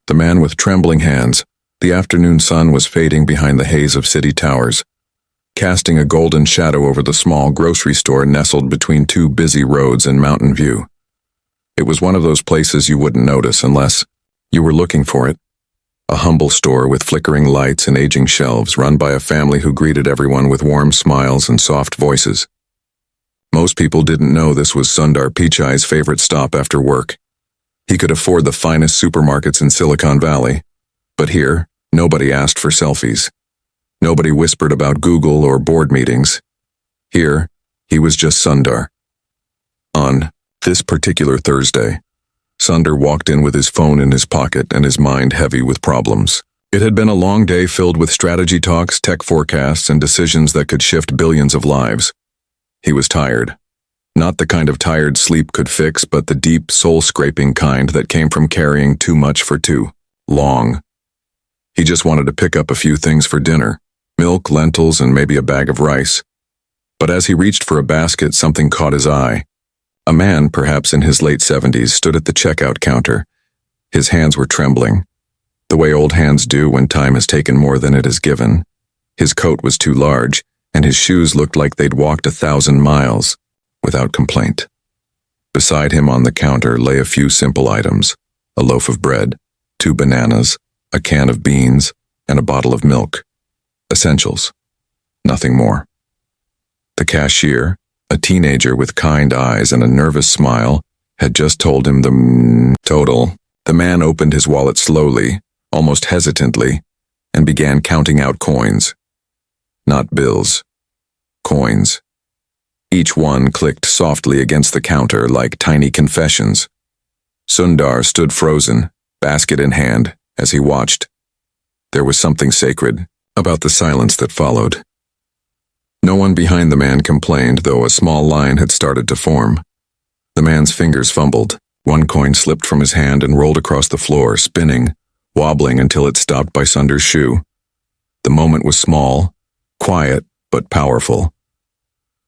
the man with trembling hands. The afternoon sun was fading behind the haze of city towers, casting a golden shadow over the small grocery store nestled between two busy roads in Mountain View. It was one of those places you wouldn't notice unless you were looking for it. A humble store with flickering lights and aging shelves, run by a family who greeted everyone with warm smiles and soft voices. Most people didn't know this was Sundar Pichai's favorite stop after work. He could afford the finest supermarkets in Silicon Valley, but here, nobody asked for selfies. Nobody whispered about Google or board meetings. Here, he was just Sundar. On this particular Thursday, Sundar walked in with his phone in his pocket and his mind heavy with problems. It had been a long day filled with strategy talks, tech forecasts, and decisions that could shift billions of lives. He was tired. Not the kind of tired sleep could fix, but the deep, soul-scraping kind that came from carrying too much for too long. He just wanted to pick up a few things for dinner: milk, lentils, and maybe a bag of rice. But as he reached for a basket, something caught his eye. A man, perhaps in his late 70s, stood at the checkout counter. His hands were trembling, the way old hands do when time has taken more than it has given. His coat was too large, and his shoes looked like they'd walked 1,000 miles, without complaint. Beside him on the counter lay a few simple items: a loaf of bread, 2 bananas, a can of beans, and a bottle of milk. Essentials. Nothing more. The cashier, a teenager with kind eyes and a nervous smile, had just told him the total. The man opened his wallet slowly, almost hesitantly, and began counting out coins. Not bills. Coins. Each one clicked softly against the counter like tiny confessions. Sundar stood frozen, basket in hand, as he watched. There was something sacred about the silence that followed. No one behind the man complained, though a small line had started to form. The man's fingers fumbled. One coin slipped from his hand and rolled across the floor, spinning, wobbling until it stopped by Sundar's shoe. The moment was small, quiet, but powerful.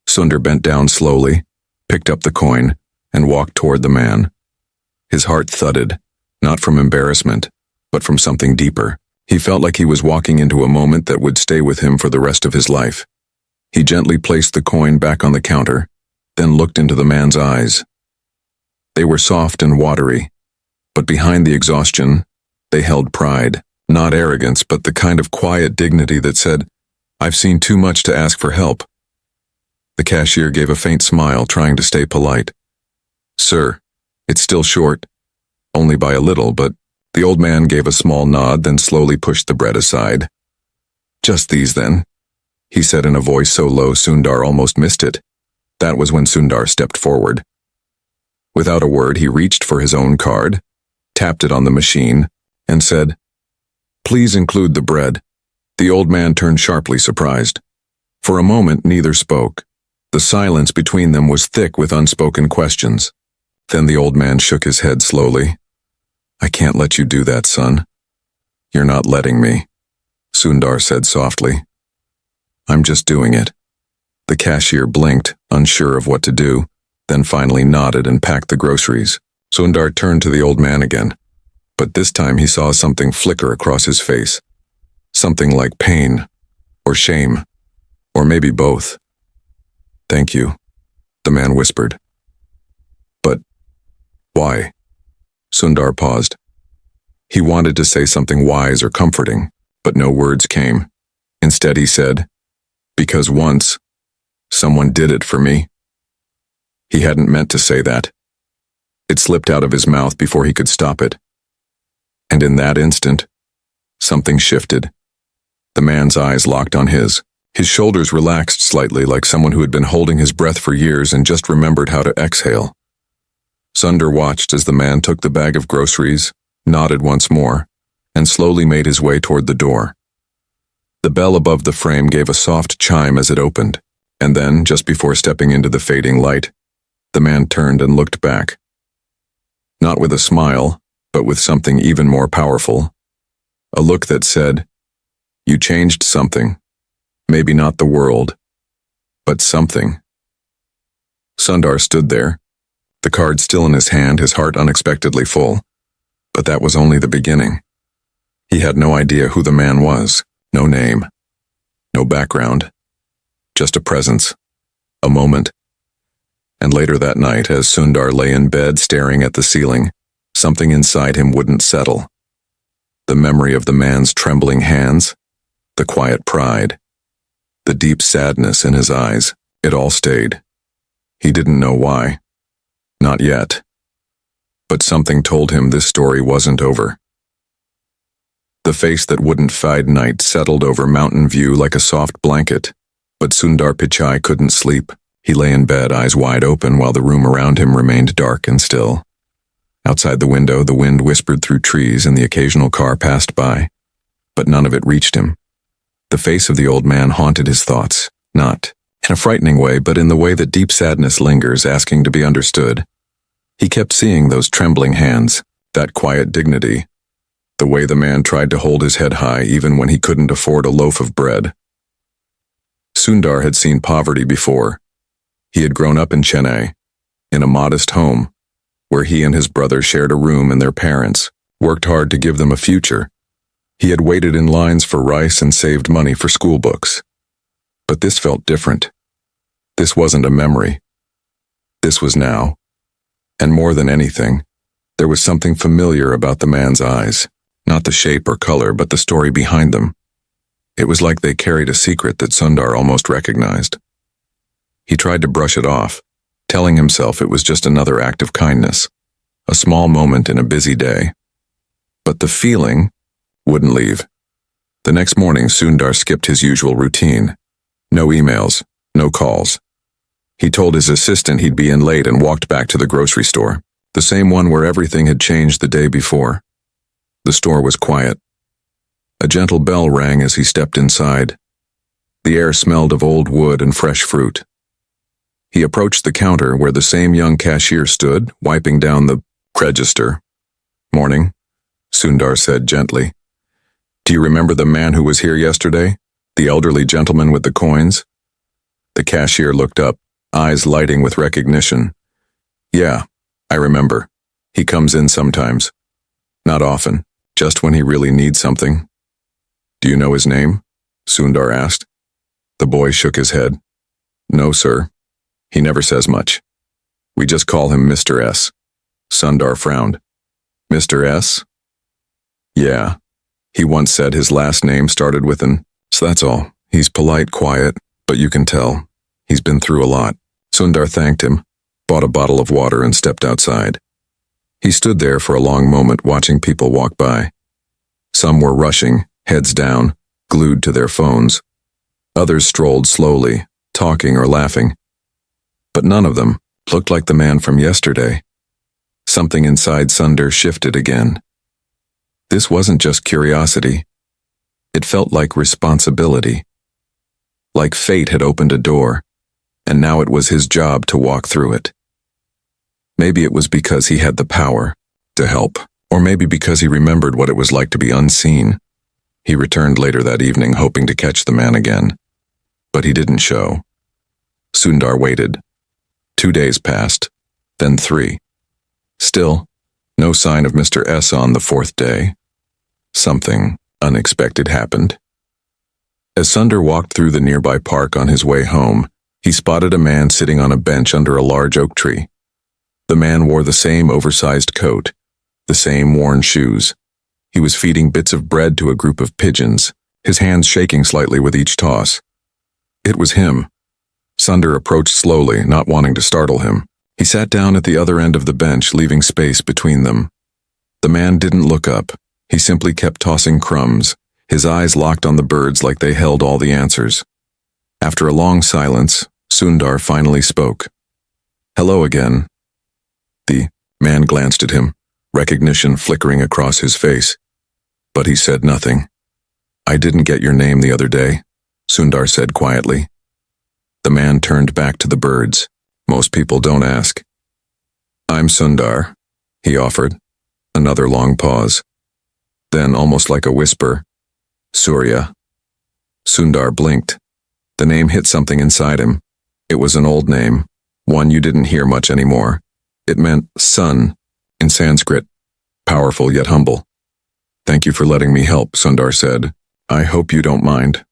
Sundar bent down slowly, picked up the coin, and walked toward the man. His heart thudded, not from embarrassment, but from something deeper. He felt like he was walking into a moment that would stay with him for the rest of his life. He gently placed the coin back on the counter, then looked into the man's eyes. They were soft and watery, but behind the exhaustion, they held pride, not arrogance, but the kind of quiet dignity that said, "I've seen too much to ask for help." The cashier gave a faint smile, trying to stay polite. "Sir, it's still short. Only by a little," but the old man gave a small nod, then slowly pushed the bread aside. "Just these, then," he said in a voice so low Sundar almost missed it. That was when Sundar stepped forward. Without a word, he reached for his own card, tapped it on the machine, and said, "Please include the bread." The old man turned sharply, surprised. For a moment, neither spoke. The silence between them was thick with unspoken questions. Then the old man shook his head slowly. "I can't let you do that, son." "You're not letting me," Sundar said softly. "I'm just doing it." The cashier blinked, unsure of what to do, then finally nodded and packed the groceries. Sundar turned to the old man again, but this time he saw something flicker across his face. Something like pain, or shame, or maybe both. "Thank you," the man whispered. "But why?" Sundar paused. He wanted to say something wise or comforting, but no words came. Instead he said, "Because once, someone did it for me." He hadn't meant to say that. It slipped out of his mouth before he could stop it. And in that instant, something shifted. The man's eyes locked on his. His shoulders relaxed slightly, like someone who had been holding his breath for years and just remembered how to exhale. Sundar watched as the man took the bag of groceries, nodded once more, and slowly made his way toward the door. The bell above the frame gave a soft chime as it opened, and then, just before stepping into the fading light, the man turned and looked back. Not with a smile, but with something even more powerful. A look that said, "You changed something. Maybe not the world, but something." Sundar stood there, the card still in his hand, his heart unexpectedly full. But that was only the beginning. He had no idea who the man was, no name, no background, just a presence, a moment. And later that night, as Sundar lay in bed staring at the ceiling, something inside him wouldn't settle. The memory of the man's trembling hands, the quiet pride, the deep sadness in his eyes, it all stayed. He didn't know why. Not yet. But something told him this story wasn't over. The face that wouldn't fade night settled over Mountain View like a soft blanket, but Sundar Pichai couldn't sleep. He lay in bed, eyes wide open, while the room around him remained dark and still. Outside the window, the wind whispered through trees and the occasional car passed by, but none of it reached him. The face of the old man haunted his thoughts, not in a frightening way, but in the way that deep sadness lingers, asking to be understood. He kept seeing those trembling hands, that quiet dignity, the way the man tried to hold his head high even when he couldn't afford a loaf of bread. Sundar had seen poverty before. He had grown up in Chennai, in a modest home, where he and his brother shared a room and their parents worked hard to give them a future. He had waited in lines for rice and saved money for school books. But this felt different. This wasn't a memory. This was now. And more than anything, there was something familiar about the man's eyes, not the shape or color, but the story behind them. It was like they carried a secret that Sundar almost recognized. He tried to brush it off, telling himself it was just another act of kindness, a small moment in a busy day. But the feeling wouldn't leave. The next morning, Sundar skipped his usual routine. No emails, no calls. He told his assistant he'd be in late and walked back to the grocery store, the same one where everything had changed the day before. The store was quiet. A gentle bell rang as he stepped inside. The air smelled of old wood and fresh fruit. He approached the counter where the same young cashier stood, wiping down the register. "Morning," Sundar said gently. "Do you remember the man who was here yesterday? The elderly gentleman with the coins?" The cashier looked up, eyes lighting with recognition. "Yeah, I remember. He comes in sometimes. Not often, just when he really needs something." "Do you know his name?" Sundar asked. The boy shook his head. "No, sir. He never says much. We just call him Mr. S." Sundar frowned. "Mr. S?" "Yeah. He once said his last name started with an, so that's all. He's polite, quiet, but you can tell. He's been through a lot." Sundar thanked him, bought a bottle of water and stepped outside. He stood there for a long moment watching people walk by. Some were rushing, heads down, glued to their phones. Others strolled slowly, talking or laughing. But none of them looked like the man from yesterday. Something inside Sundar shifted again. This wasn't just curiosity. It felt like responsibility. Like fate had opened a door, and now it was his job to walk through it. Maybe it was because he had the power to help, or maybe because he remembered what it was like to be unseen. He returned later that evening hoping to catch the man again, but he didn't show. Sundar waited. 2 days passed, then 3. Still, no sign of Mr. S on the 4th day. Something unexpected happened. As Sundar walked through the nearby park on his way home, he spotted a man sitting on a bench under a large oak tree. The man wore the same oversized coat, the same worn shoes. He was feeding bits of bread to a group of pigeons, his hands shaking slightly with each toss. It was him. Sundar approached slowly, not wanting to startle him. He sat down at the other end of the bench, leaving space between them. The man didn't look up. He simply kept tossing crumbs, his eyes locked on the birds like they held all the answers. After a long silence, Sundar finally spoke. "Hello again." The man glanced at him, recognition flickering across his face. But he said nothing. "I didn't get your name the other day," Sundar said quietly. The man turned back to the birds. "Most people don't ask." "I'm Sundar," he offered. Another long pause. Then, almost like a whisper, "Surya." Sundar blinked. The name hit something inside him. It was an old name, one you didn't hear much anymore. It meant sun in Sanskrit, powerful yet humble. Thank you for letting me help, Sundar said. I hope you don't mind.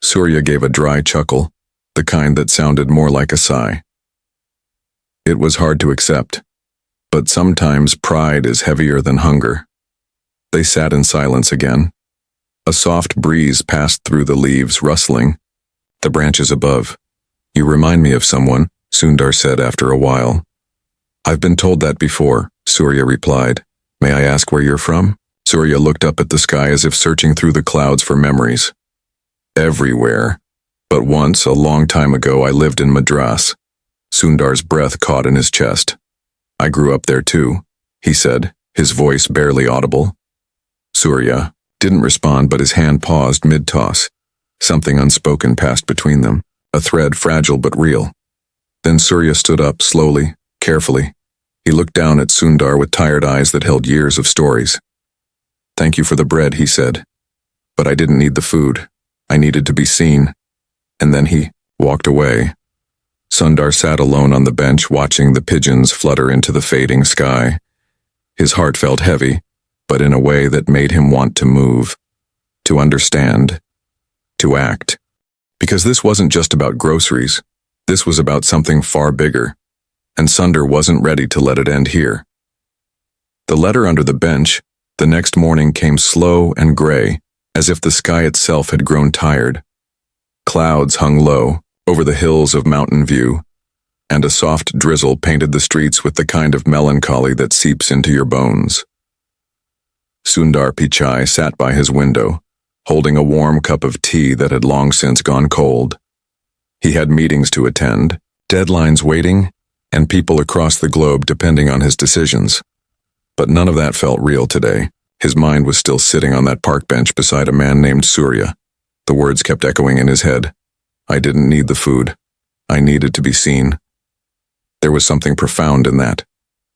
Surya gave a dry chuckle, the kind that sounded more like a sigh. It was hard to accept, but sometimes pride is heavier than hunger. They sat in silence again. A soft breeze passed through the leaves, rustling the branches above. You remind me of someone, Sundar said after a while. I've been told that before, Surya replied. May I ask where you're from? Surya looked up at the sky as if searching through the clouds for memories. Everywhere. But once, a long time ago, I lived in Madras. Sundar's breath caught in his chest. I grew up there too, he said, his voice barely audible. Surya didn't respond, but his hand paused mid-toss. Something unspoken passed between them, a thread fragile but real. Then Surya stood up slowly, carefully. He looked down at Sundar with tired eyes that held years of stories. Thank you for the bread, he said. But I didn't need the food. I needed to be seen. And then he walked away. Sundar sat alone on the bench watching the pigeons flutter into the fading sky. His heart felt heavy, but in a way that made him want to move, to understand, to act. Because this wasn't just about groceries. This was about something far bigger. And Sundar wasn't ready to let it end here. The letter under the bench, the next morning, came slow and gray, as if the sky itself had grown tired. Clouds hung low over the hills of Mountain View, and a soft drizzle painted the streets with the kind of melancholy that seeps into your bones. Sundar Pichai sat by his window, holding a warm cup of tea that had long since gone cold. He had meetings to attend, deadlines waiting, and people across the globe depending on his decisions. But none of that felt real today. His mind was still sitting on that park bench beside a man named Surya. The words kept echoing in his head. I didn't need the food. I needed to be seen. There was something profound in that.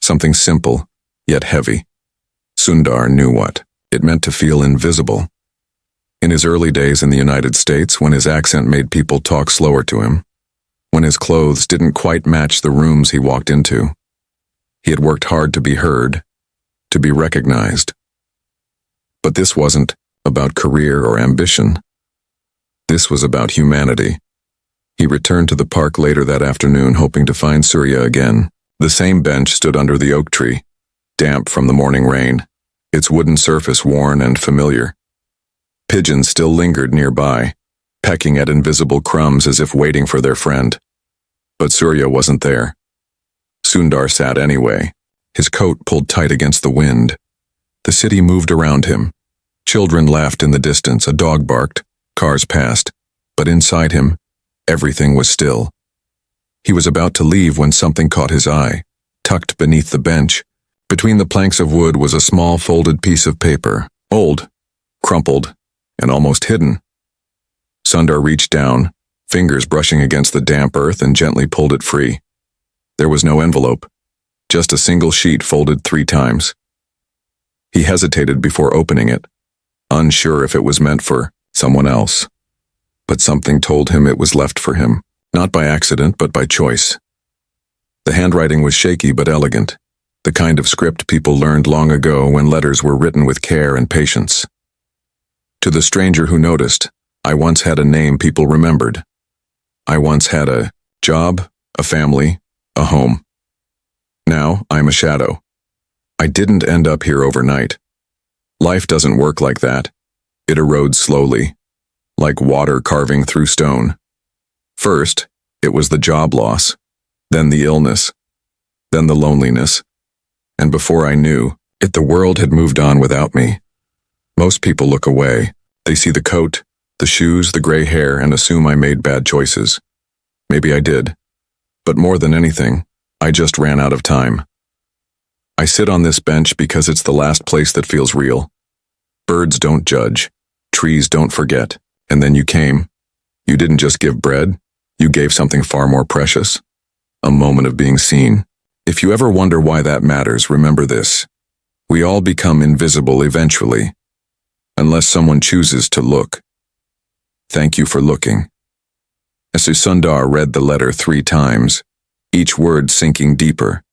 Something simple, yet heavy. Sundar knew what it meant to feel invisible. In his early days in the United States, when his accent made people talk slower to him, when his clothes didn't quite match the rooms he walked into, he had worked hard to be heard, to be recognized. But this wasn't about career or ambition. This was about humanity. He returned to the park later that afternoon, hoping to find Surya again. The same bench stood under the oak tree, damp from the morning rain, its wooden surface worn and familiar. Pigeons still lingered nearby, pecking at invisible crumbs as if waiting for their friend. But Surya wasn't there. Sundar sat anyway, his coat pulled tight against the wind. The city moved around him. Children laughed in the distance, a dog barked, cars passed, but inside him, everything was still. He was about to leave when something caught his eye. Tucked beneath the bench, between the planks of wood, was a small folded piece of paper, old, crumpled, and almost hidden. Sundar reached down, fingers brushing against the damp earth, and gently pulled it free. There was no envelope, just a single sheet folded 3 times. He hesitated before opening it, unsure if it was meant for someone else. But something told him it was left for him, not by accident but by choice. The handwriting was shaky but elegant, the kind of script people learned long ago when letters were written with care and patience. To the stranger who noticed, I once had a name people remembered. I once had a job, a family, a home. Now I'm a shadow. I didn't end up here overnight. Life doesn't work like that. It erodes slowly, like water carving through stone. First, it was the job loss, then the illness, then the loneliness. And before I knew it, the world had moved on without me. Most people look away. They see the coat, the shoes, the gray hair, and assume I made bad choices. Maybe I did. But more than anything, I just ran out of time. I sit on this bench because it's the last place that feels real. Birds don't judge. Trees don't forget. And then you came. You didn't just give bread. You gave something far more precious. A moment of being seen. If you ever wonder why that matters, remember this. We all become invisible eventually, unless someone chooses to look. Thank you for looking. As Sundar read the letter 3 times, each word sinking deeper,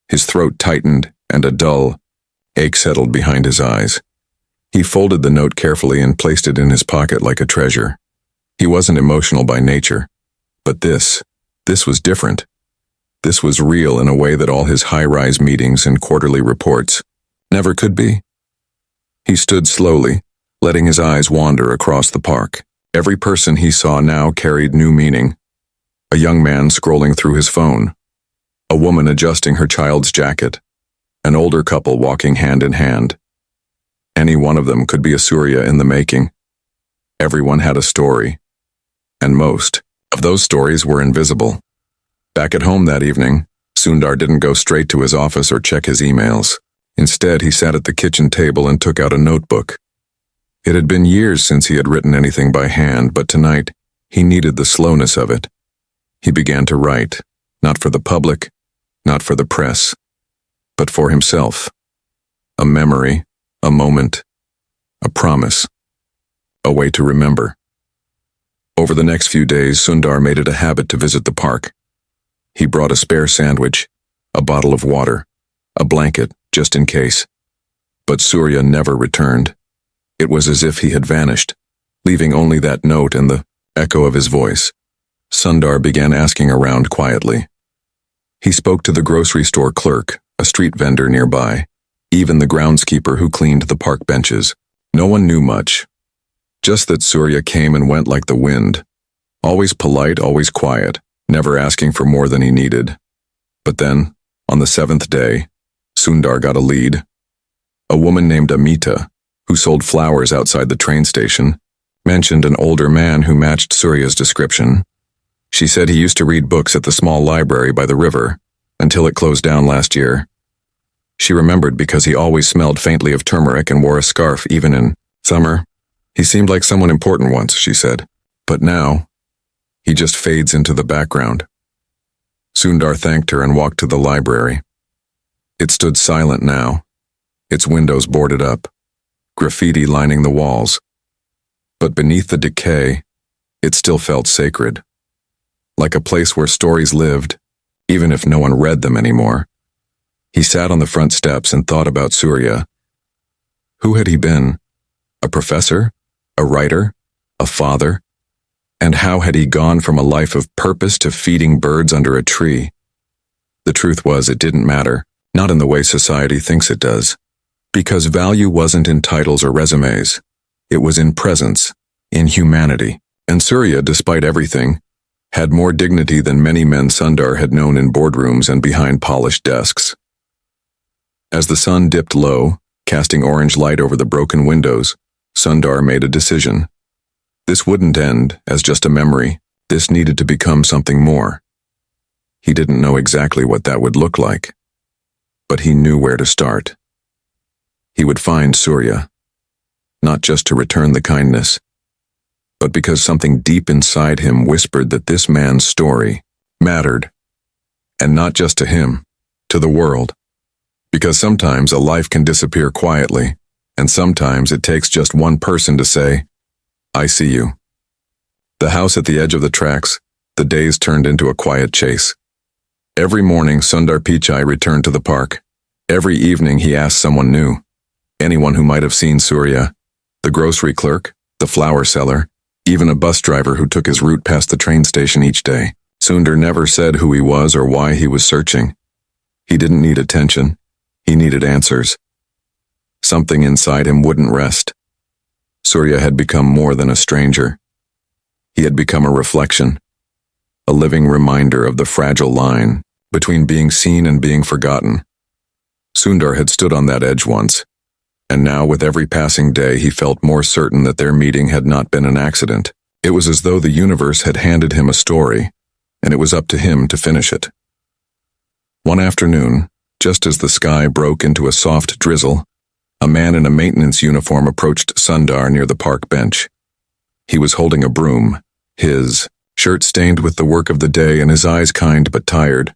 his throat tightened and a dull ache settled behind his eyes. He folded the note carefully and placed it in his pocket like a treasure. He wasn't emotional by nature, but this was different. This was real in a way that all his high-rise meetings and quarterly reports never could be. He stood slowly, letting his eyes wander across the park. Every person he saw now carried new meaning. A young man scrolling through his phone, a woman adjusting her child's jacket, an older couple walking hand in hand. Any one of them could be a surya in the making. Everyone had a story, and most of those stories were invisible. Back at home that evening, Sundar didn't go straight to his office or check his emails. Instead, he sat at the kitchen table and took out a notebook. It had been years since he had written anything by hand, but tonight, he needed the slowness of it. He began to write, not for the public, not for the press, but for himself. A memory, a moment, a promise, a way to remember. Over the next few days, Sundar made it a habit to visit the park. He brought a spare sandwich, a bottle of water, a blanket, just in case. But Surya never returned. It was as if he had vanished, leaving only that note and the echo of his voice. Sundar began asking around quietly. He spoke to the grocery store clerk, a street vendor nearby, even the groundskeeper who cleaned the park benches. No one knew much. Just that Surya came and went like the wind. Always polite, always quiet, never asking for more than he needed. But then, on the 7th day, Sundar got a lead. A woman named Amita, who sold flowers outside the train station, mentioned an older man who matched Surya's description. She said he used to read books at the small library by the river, until it closed down last year. She remembered because he always smelled faintly of turmeric and wore a scarf even in summer. He seemed like someone important once, she said, but now, he just fades into the background. Sundar thanked her and walked to the library. It stood silent now, its windows boarded up, graffiti lining the walls. But beneath the decay, it still felt sacred. Like a place where stories lived, even if no one read them anymore. He sat on the front steps and thought about Surya. Who had he been? A professor? A writer? A father? And how had he gone from a life of purpose to feeding birds under a tree? The truth was, it didn't matter, not in the way society thinks it does. Because value wasn't in titles or resumes. It was in presence, in humanity. And Surya, despite everything, had more dignity than many men Sundar had known in boardrooms and behind polished desks. As the sun dipped low, casting orange light over the broken windows, Sundar made a decision. This wouldn't end as just a memory. This needed to become something more. He didn't know exactly what that would look like, but he knew where to start. He would find Surya, not just to return the kindness, but because something deep inside him whispered that this man's story mattered, and not just to him, to the world. Because sometimes a life can disappear quietly, and sometimes it takes just one person to say, I see you. The house at the edge of the tracks, the days turned into a quiet chase. Every morning, Sundar Pichai returned to the park. Every evening, he asked someone new. Anyone who might have seen Surya, the grocery clerk, the flower seller, even a bus driver who took his route past the train station each day. Sundar never said who he was or why he was searching. He didn't need attention. He needed answers. Something inside him wouldn't rest. Surya had become more than a stranger. He had become a reflection, a living reminder of the fragile line between being seen and being forgotten. Sundar had stood on that edge once, and now with every passing day he felt more certain that their meeting had not been an accident. It was as though the universe had handed him a story, and it was up to him to finish it. One afternoon, just as the sky broke into a soft drizzle, a man in a maintenance uniform approached Sundar near the park bench. He was holding a broom, his shirt stained with the work of the day and his eyes kind but tired.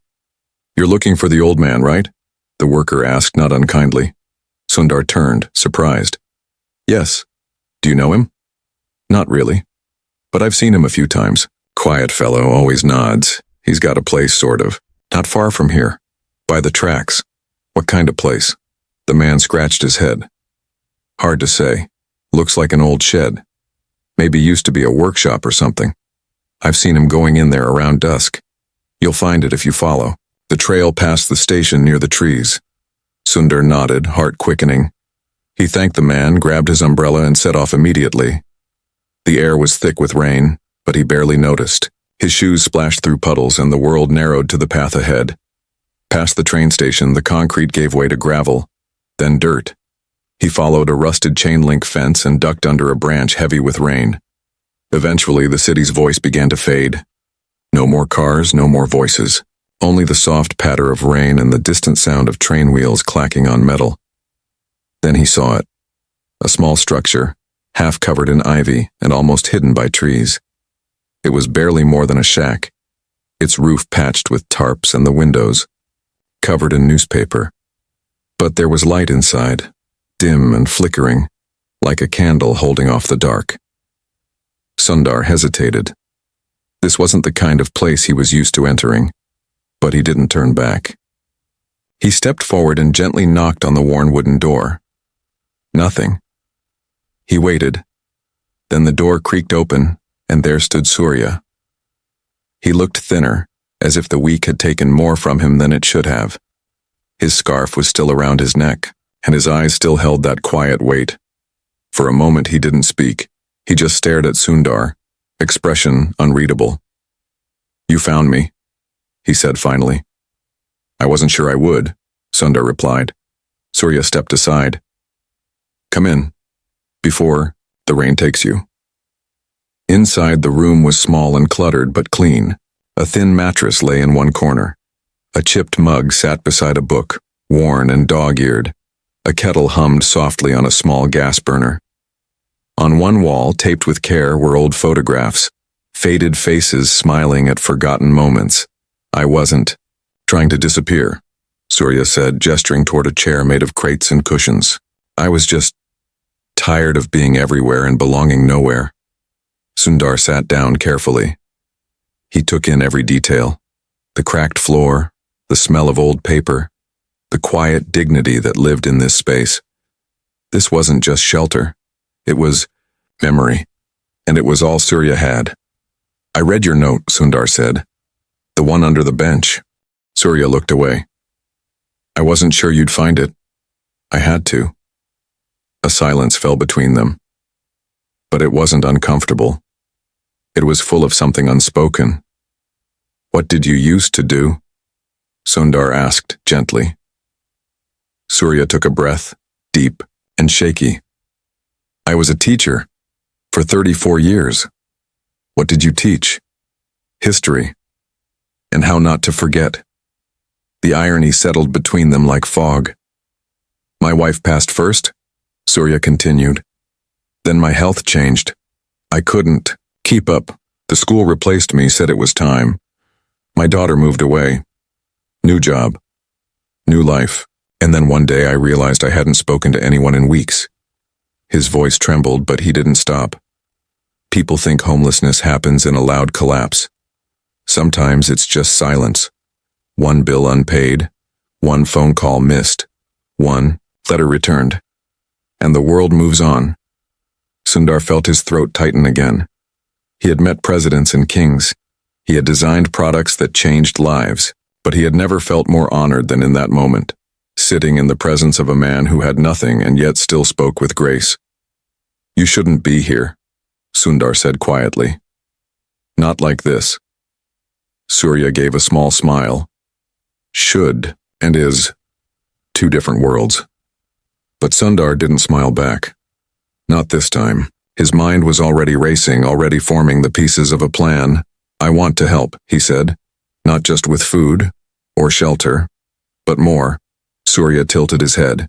You're looking for the old man, right? The worker asked, not unkindly. Sundar turned, surprised. Yes. Do you know him? Not really. But I've seen him a few times. Quiet fellow, always nods. He's got a place, sort of. Not far from here. By the tracks. What kind of place? The man scratched his head. Hard to say. Looks like an old shed. Maybe used to be a workshop or something. I've seen him going in there around dusk. You'll find it if you follow. The trail past the station near the trees. Sundar nodded, heart quickening. He thanked the man, grabbed his umbrella, and set off immediately. The air was thick with rain, but he barely noticed. His shoes splashed through puddles and the world narrowed to the path ahead. Past the train station, the concrete gave way to gravel, then dirt. He followed a rusted chain-link fence and ducked under a branch heavy with rain. Eventually, the city's voice began to fade. No more cars, no more voices. Only the soft patter of rain and the distant sound of train wheels clacking on metal. Then he saw it. A small structure, half covered in ivy and almost hidden by trees. It was barely more than a shack, its roof patched with tarps and the windows covered in newspaper. But there was light inside, dim and flickering, like a candle holding off the dark. Sundar hesitated. This wasn't the kind of place he was used to entering, but he didn't turn back. He stepped forward and gently knocked on the worn wooden door. Nothing. He waited. Then the door creaked open, and there stood Surya. He looked thinner, as if the week had taken more from him than it should have. His scarf was still around his neck, and his eyes still held that quiet weight. For a moment he didn't speak. He just stared at Sundar, expression unreadable. "You found me," he said finally. "I wasn't sure I would," Sundar replied. Surya stepped aside. "Come in, before the rain takes you." Inside, the room was small and cluttered but clean. A thin mattress lay in one corner. A chipped mug sat beside a book, worn and dog-eared. A kettle hummed softly on a small gas burner. On one wall, taped with care, were old photographs, faded faces smiling at forgotten moments. "I wasn't trying to disappear," Surya said, gesturing toward a chair made of crates and cushions. "I was just tired of being everywhere and belonging nowhere." Sundar sat down carefully. He took in every detail. The cracked floor, the smell of old paper, the quiet dignity that lived in this space. This wasn't just shelter. It was memory, and it was all Surya had. "I read your note," Sundar said. "The one under the bench." Surya looked away. "I wasn't sure you'd find it. I had to." A silence fell between them. But it wasn't uncomfortable. It was full of something unspoken. "What did you used to do?" Sundar asked gently. Surya took a breath, deep and shaky. "I was a teacher for 34 years. What did you teach?" "History, and how not to forget." The irony settled between them like fog. "My wife passed first," Surya continued. "Then my health changed. I couldn't keep up. The school replaced me, said it was time. My daughter moved away. New job. New life. And then one day I realized I hadn't spoken to anyone in weeks." His voice trembled, but he didn't stop. People think homelessness happens in a loud collapse. Sometimes it's just silence. One bill unpaid, one phone call missed, one letter returned. And the world moves on. Sundar felt his throat tighten again. He had met presidents and kings. He had designed products that changed lives, but he had never felt more honored than in that moment, sitting in the presence of a man who had nothing and yet still spoke with grace. "You shouldn't be here," Sundar said quietly. "Not like this." Surya gave a small smile. Should and is two different worlds. But Sundar didn't smile back. Not this time. His mind was already racing, already forming the pieces of a plan. "I want to help," he said. "Not just with food or shelter, but more." Surya tilted his head.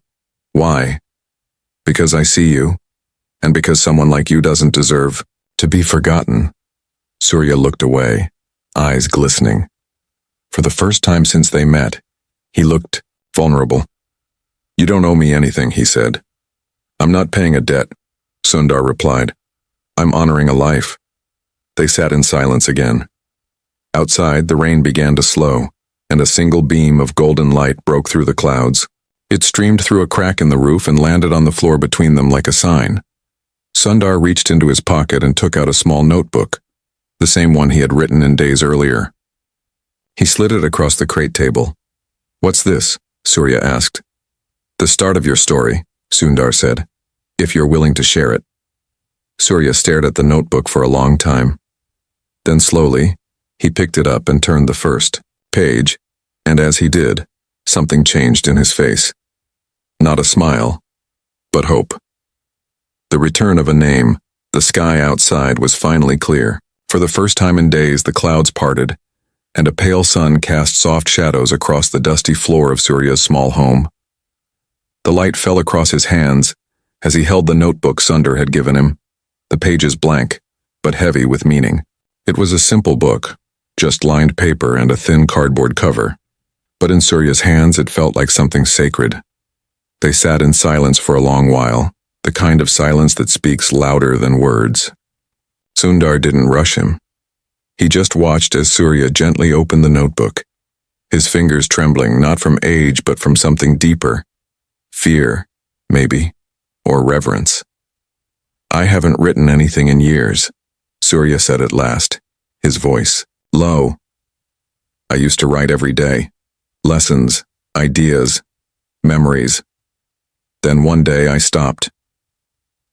"Why?" "Because I see you, and because someone like you doesn't deserve to be forgotten." Surya looked away, eyes glistening. For the first time since they met, he looked vulnerable. "You don't owe me anything," he said. "I'm not paying a debt," Sundar replied. "I'm honoring a life." They sat in silence again. Outside, the rain began to slow, and a single beam of golden light broke through the clouds. It streamed through a crack in the roof and landed on the floor between them like a sign. Sundar reached into his pocket and took out a small notebook, the same one he had written in days earlier. He slid it across the crate table. "What's this?" Surya asked. "The start of your story," Sundar said, "if you're willing to share it." Surya stared at the notebook for a long time. Then slowly, he picked it up and turned the first page, and as he did, something changed in his face. Not a smile, but hope. The return of a name. The sky outside was finally clear. For the first time in days, the clouds parted, and a pale sun cast soft shadows across the dusty floor of Surya's small home. The light fell across his hands as he held the notebook Sundar had given him, the pages blank, but heavy with meaning. It was a simple book, just lined paper and a thin cardboard cover, but in Surya's hands it felt like something sacred. They sat in silence for a long while, the kind of silence that speaks louder than words. Sundar didn't rush him. He just watched as Surya gently opened the notebook, his fingers trembling not from age but from something deeper. Fear, maybe, or reverence. "I haven't written anything in years," Surya said at last, his voice low. "I used to write every day. Lessons, ideas, memories. Then one day I stopped.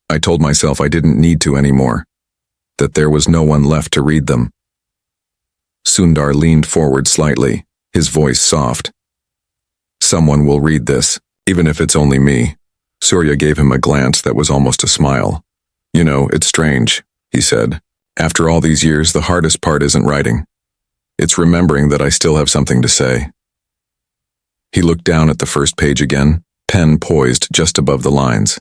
I told myself I didn't need to anymore, that there was no one left to read them." Sundar leaned forward slightly, his voice soft. "Someone will read this, even if it's only me." Surya gave him a glance that was almost a smile. "You know, it's strange," he said. "After all these years, the hardest part isn't writing. It's remembering that I still have something to say." He looked down at the first page again, pen poised just above the lines.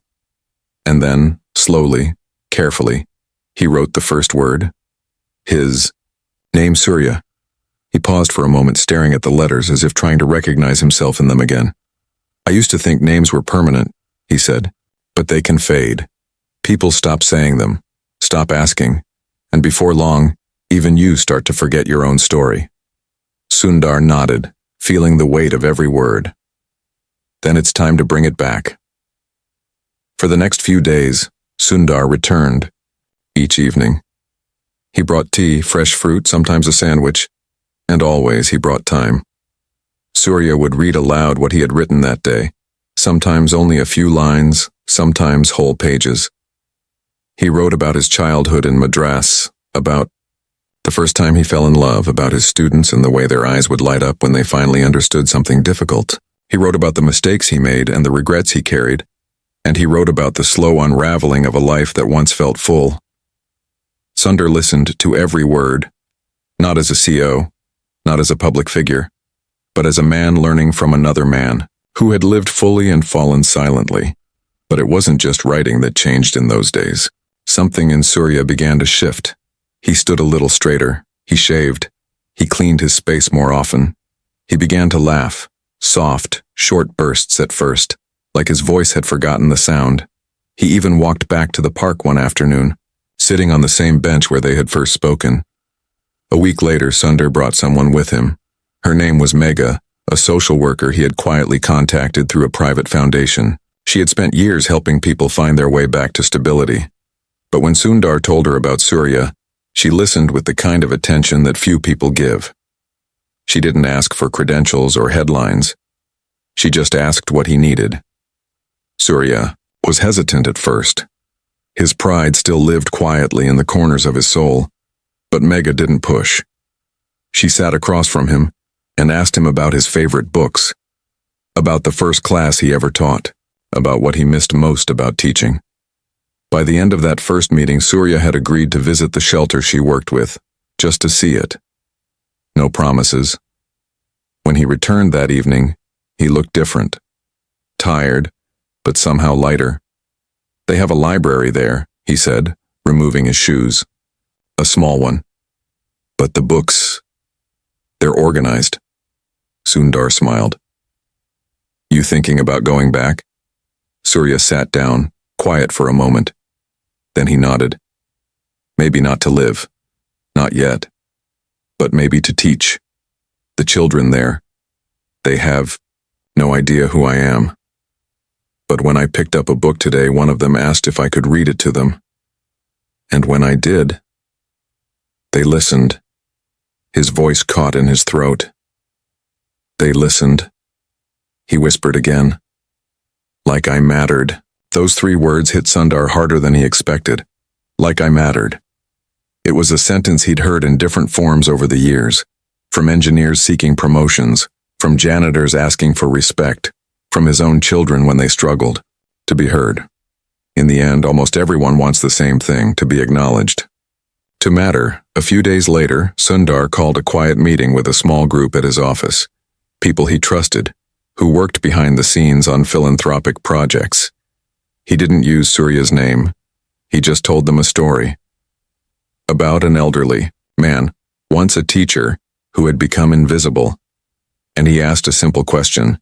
And then, slowly, carefully, he wrote the first word. His name, Surya. He paused for a moment, staring at the letters as if trying to recognize himself in them again. "I used to think names were permanent," he said, "but they can fade. People stop saying them, stop asking, and before long, even you start to forget your own story." Sundar nodded, feeling the weight of every word. "Then it's time to bring it back." For the next few days, Sundar returned, each evening. He brought tea, fresh fruit, sometimes a sandwich, and always he brought time. Surya would read aloud what he had written that day, sometimes only a few lines, sometimes whole pages. He wrote about his childhood in Madras, about the first time he fell in love, about his students and the way their eyes would light up when they finally understood something difficult. He wrote about the mistakes he made and the regrets he carried, and he wrote about the slow unraveling of a life that once felt full. Sundar listened to every word, not as a CO, not as a public figure, but as a man learning from another man, who had lived fully and fallen silently. But it wasn't just writing that changed in those days. Something in Surya began to shift. He stood a little straighter, he shaved, he cleaned his space more often. He began to laugh, soft, short bursts at first, like his voice had forgotten the sound. He even walked back to the park one afternoon, sitting on the same bench where they had first spoken. A week later, Sundar brought someone with him. Her name was Megha, a social worker he had quietly contacted through a private foundation. She had spent years helping people find their way back to stability. But when Sundar told her about Surya, she listened with the kind of attention that few people give. She didn't ask for credentials or headlines. She just asked what he needed. Surya was hesitant at first. His pride still lived quietly in the corners of his soul, but Megha didn't push. She sat across from him and asked him about his favorite books, about the first class he ever taught, about what he missed most about teaching. By the end of that first meeting, Surya had agreed to visit the shelter she worked with, just to see it. No promises. When he returned that evening, he looked different. Tired, but somehow lighter. "They have a library there," he said, removing his shoes. "A small one. But the books, they're organized." Sundar smiled. "You thinking about going back?" Surya sat down, quiet for a moment. Then he nodded. "Maybe not to live. Not yet. But maybe to teach. The children there. They have no idea who I am." But when I picked up a book today, one of them asked if I could read it to them. And when I did, they listened. His voice caught in his throat. They listened. He whispered again. Like I mattered. Those 3 words hit Sundar harder than he expected. Like I mattered. It was a sentence he'd heard in different forms over the years. From engineers seeking promotions, from janitors asking for respect, from his own children when they struggled, to be heard. In the end, almost everyone wants the same thing, to be acknowledged. To matter, a few days later, Sundar called a quiet meeting with a small group at his office. People he trusted, who worked behind the scenes on philanthropic projects. He didn't use Surya's name. He just told them a story. About an elderly man, once a teacher, who had become invisible. And he asked a simple question.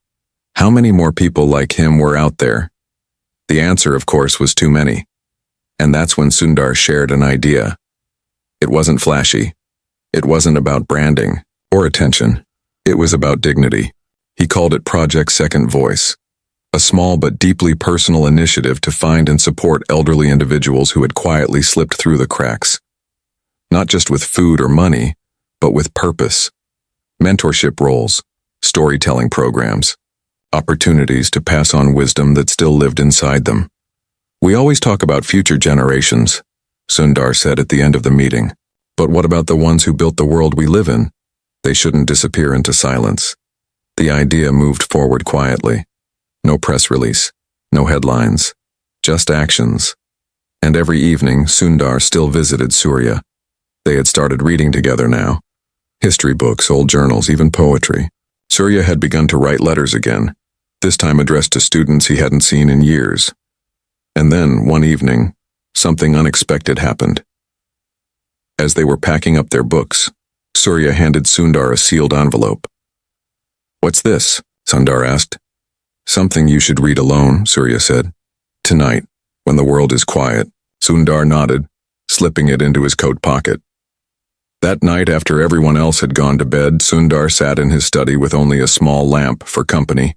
How many more people like him were out there? The answer, of course, was too many. And that's when Sundar shared an idea. It wasn't flashy. It wasn't about branding or attention. It was about dignity. He called it Project Second Voice, a small but deeply personal initiative to find and support elderly individuals who had quietly slipped through the cracks. Not just with food or money, but with purpose. Mentorship roles, storytelling programs, opportunities to pass on wisdom that still lived inside them. We always talk about future generations, Sundar said at the end of the meeting. But what about the ones who built the world we live in? They shouldn't disappear into silence. The idea moved forward quietly. No press release, no headlines, just actions. And every evening, Sundar still visited Surya. They had started reading together now. History books, old journals, even poetry. Surya had begun to write letters again, this time addressed to students he hadn't seen in years. And then, one evening, something unexpected happened. As they were packing up their books, Surya handed Sundar a sealed envelope. "What's this?" Sundar asked. "Something you should read alone," Surya said. "Tonight, when the world is quiet." Sundar nodded, slipping it into his coat pocket. That night, after everyone else had gone to bed, Sundar sat in his study with only a small lamp for company.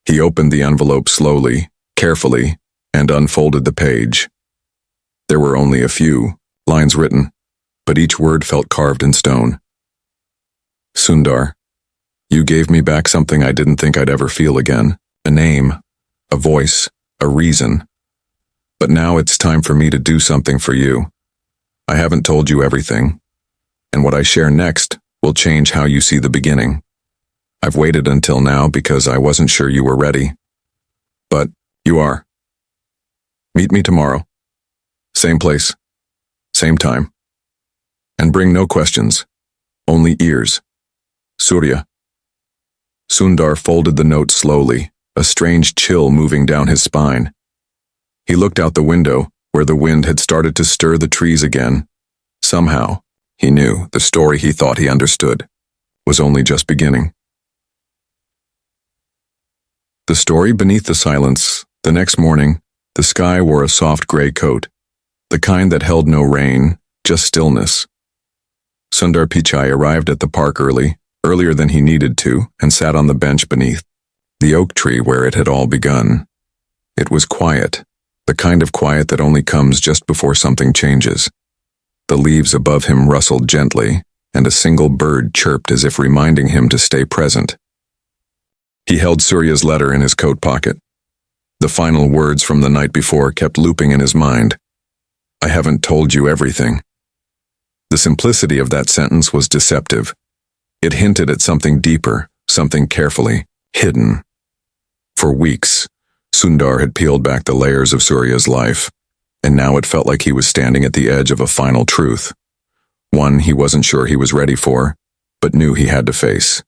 He opened the envelope slowly, carefully, and unfolded the page. There were only a few lines written, but each word felt carved in stone. "Sundar, you gave me back something I didn't think I'd ever feel again. A name, a voice, a reason. But now it's time for me to do something for you. I haven't told you everything, and what I share next will change how you see the beginning. I've waited until now because I wasn't sure you were ready. But you are. Meet me tomorrow. Same place, same time. And bring no questions, only ears. Surya." Sundar folded the note slowly, a strange chill moving down his spine. He looked out the window, where the wind had started to stir the trees again. Somehow, he knew the story he thought he understood was only just beginning. The story beneath the silence. The next morning, the sky wore a soft gray coat, the kind that held no rain, just stillness. Sundar Pichai arrived at the park earlier than he needed to, and sat on the bench beneath the oak tree where it had all begun. It was quiet, the kind of quiet that only comes just before something changes. The leaves above him rustled gently, and a single bird chirped as if reminding him to stay present. He held Surya's letter in his coat pocket. The final words from the night before kept looping in his mind. "I haven't told you everything." The simplicity of that sentence was deceptive. It hinted at something deeper, something carefully hidden. For weeks, Sundar had peeled back the layers of Surya's life, and now it felt like he was standing at the edge of a final truth. One he wasn't sure he was ready for, but knew he had to face.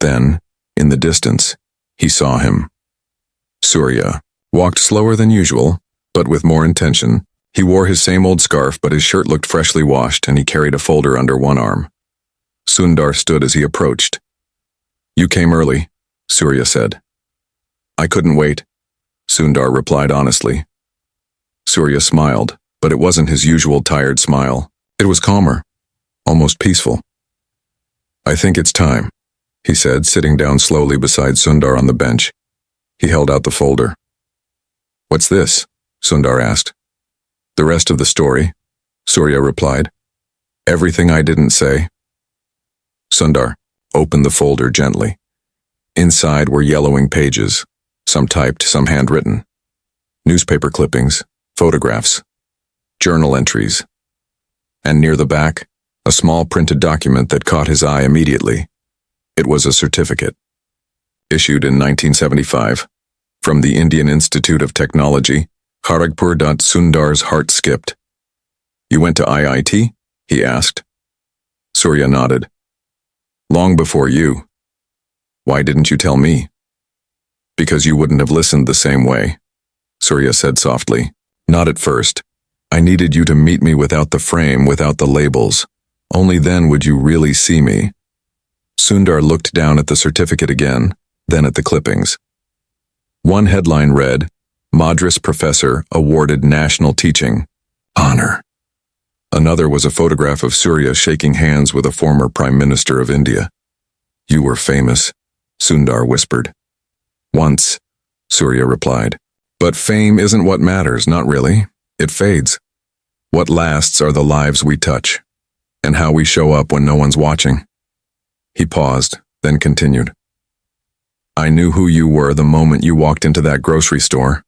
Then, in the distance, he saw him. Surya walked slower than usual, but with more intention. He wore his same old scarf, but his shirt looked freshly washed, and he carried a folder under one arm. Sundar stood as he approached. "You came early," Surya said. "I couldn't wait," Sundar replied honestly. Surya smiled, but it wasn't his usual tired smile. It was calmer, almost peaceful. "I think it's time," he said, sitting down slowly beside Sundar on the bench. He held out the folder. What's this? Sundar asked. The rest of the story, Surya replied. Everything I didn't say. Sundar opened the folder gently. Inside were yellowing pages, some typed, some handwritten. Newspaper clippings, photographs, journal entries. And near the back, a small printed document that caught his eye immediately. It was a certificate. Issued in 1975. From the Indian Institute of Technology, Kharagpur. Sundar's heart skipped. You went to IIT? He asked. Surya nodded. Long before you. Why didn't you tell me? Because you wouldn't have listened the same way, Surya said softly. Not at first. I needed you to meet me without the frame, without the labels. Only then would you really see me. Sundar looked down at the certificate again, then at the clippings. One headline read, Madras Professor Awarded National Teaching Honor. Another was a photograph of Surya shaking hands with a former Prime Minister of India. You were famous, Sundar whispered. Once, Surya replied. But fame isn't what matters, not really. It fades. What lasts are the lives we touch, and how we show up when no one's watching. He paused, then continued. I knew who you were the moment you walked into that grocery store.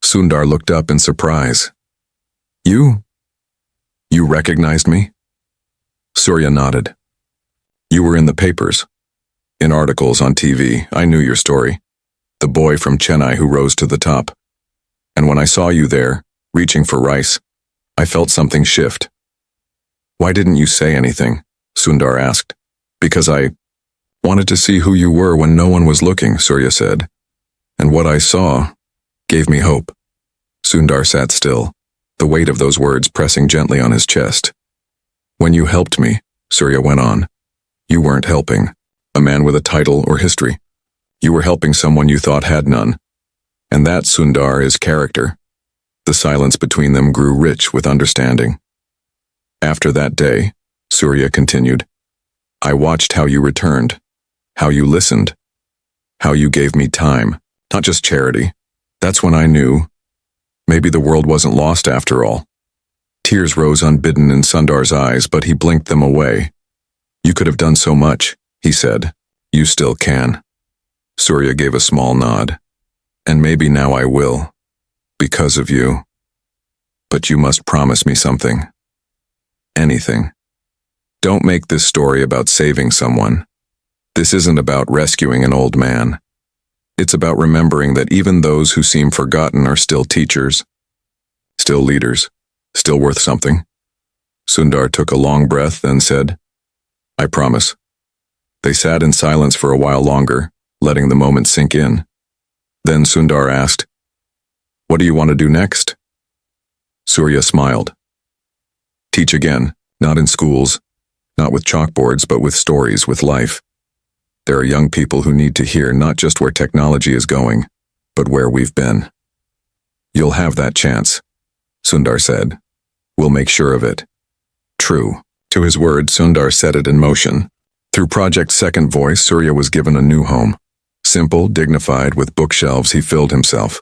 Sundar looked up in surprise. You? You recognized me? Surya nodded. You were in the papers. In articles on TV, I knew your story. The boy from Chennai who rose to the top. And when I saw you there, reaching for rice, I felt something shift. Why didn't you say anything? Sundar asked. Because I wanted to see who you were when no one was looking, Surya said. And what I saw gave me hope. Sundar sat still, the weight of those words pressing gently on his chest. When you helped me, Surya went on, you weren't helping a man with a title or history. You were helping someone you thought had none. And that, Sundar, is character. The silence between them grew rich with understanding. After that day, Surya continued, I watched how you returned, how you listened, how you gave me time, not just charity. That's when I knew maybe the world wasn't lost after all. Tears rose unbidden in Sundar's eyes, but he blinked them away. You could have done so much, he said. You still can. Surya gave a small nod. And maybe now I will, because of you. But you must promise me something. Anything. Don't make this story about saving someone. This isn't about rescuing an old man. It's about remembering that even those who seem forgotten are still teachers, still leaders, still worth something. Sundar took a long breath, then said, I promise. They sat in silence for a while longer, letting the moment sink in. Then Sundar asked, What do you want to do next? Surya smiled. Teach again, not in schools, not with chalkboards, but with stories, with life. There are young people who need to hear not just where technology is going, but where we've been. You'll have that chance, Sundar said. We'll make sure of it. True. To his word, Sundar set it in motion. Through Project Second Voice, Surya was given a new home. Simple, dignified, with bookshelves he filled himself.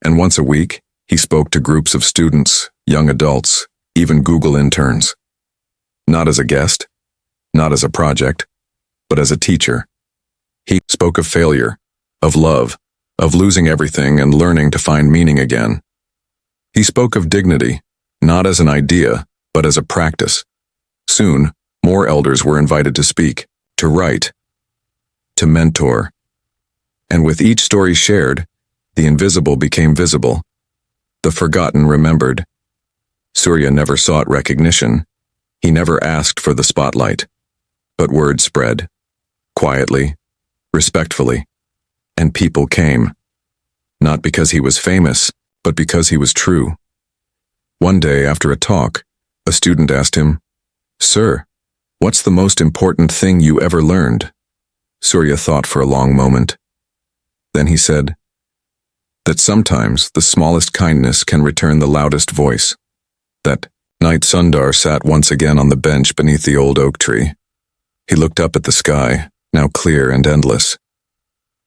And once a week, he spoke to groups of students, young adults, even Google interns. Not as a guest, not as a project, but as a teacher. He spoke of failure, of love, of losing everything and learning to find meaning again. He spoke of dignity, not as an idea, but as a practice. Soon, more elders were invited to speak, to write, to mentor. And with each story shared, the invisible became visible. The forgotten remembered. Surya never sought recognition. He never asked for the spotlight. But word spread, quietly, respectfully, and people came. Not because he was famous, but because he was true. One day after a talk, a student asked him, Sir, what's the most important thing you ever learned? Surya thought for a long moment. Then he said, that sometimes the smallest kindness can return the loudest voice. That night Sundar sat once again on the bench beneath the old oak tree. He looked up at the sky, now clear and endless.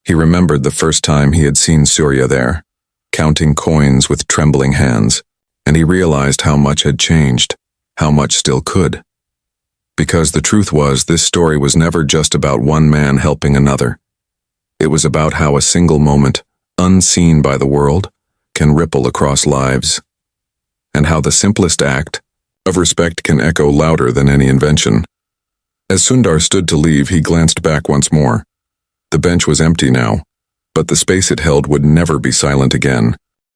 He remembered the first time he had seen Surya there, counting coins with trembling hands, and he realized how much had changed, how much still could. Because the truth was, this story was never just about one man helping another. It was about how a single moment, unseen by the world, can ripple across lives, and how the simplest act of respect can echo louder than any invention. As Sundar stood to leave, he glanced back once more. The bench was empty now, but the space it held would never be silent again.